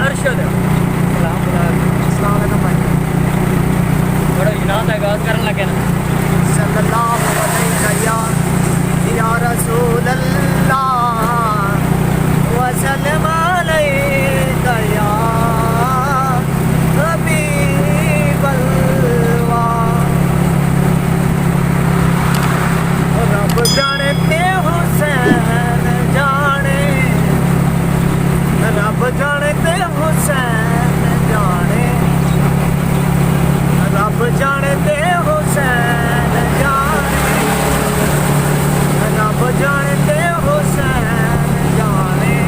अरशद अस्सलाम भाई बड़ा इनात है गाज करने लगे ना सल्लल्लाहु अलैहि या रसूल अल्लाह व सल्लम अलैका या हबीब अल्लाह। रब जाने ते हुसैन जाने, रब जाने ते हुसैन जाने, रब जाने ते हुसैन जाने, रब जाने ते हुसैन जाने।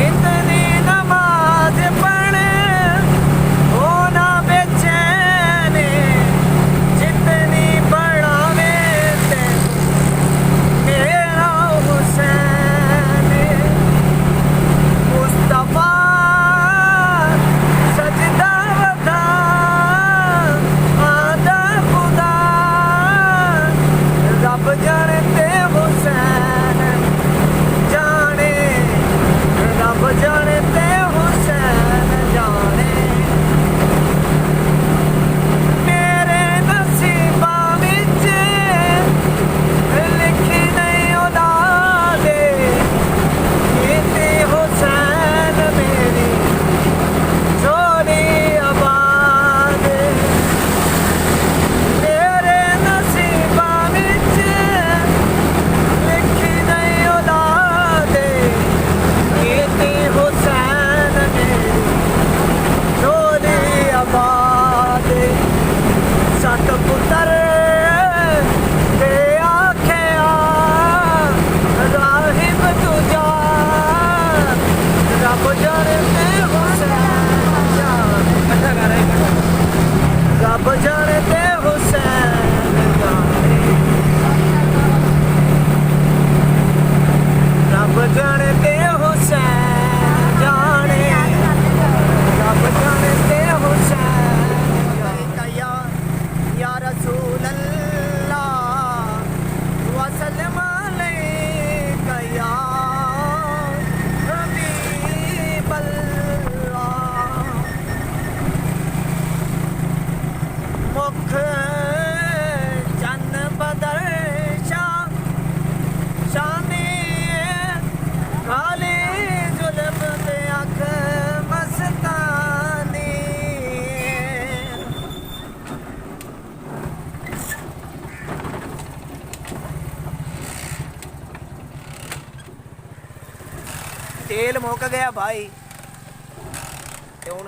इतनी नमाज पढ़े हो ना बेचैन, जितनी पढ़ावे ते मेरा हुसैन। मुस्तफा सजदा वदा आदा खुदा, रब जाने ते हुसैन जाने, रब जाने ते हुसैन जाने। मेरे नसीबां विच लिखी नहीं औलाद, इतनी हुसैन मेरी झोली आबाद। मेरे नसीबां विच लिखी नहीं औलाद, इतनी हुसैन मेरी झोली आबाद। सत पुत्तर ते आखिया राहिब तुझा, रब जाने ते हुसैन जाने, इकट्ठा कर रहे हैं रब जाने ते हुसैन जाने, रब जाने ते हुसैन जाने, रब जाने ते हुसैन जाने। या रसूल अल्लाह व सल्लम अलैका या हबीब अल्लाह। मुख चन्न बदर शाह शानी काली जुल्म ते अख मस्तानी। तेल मुक गया भाई।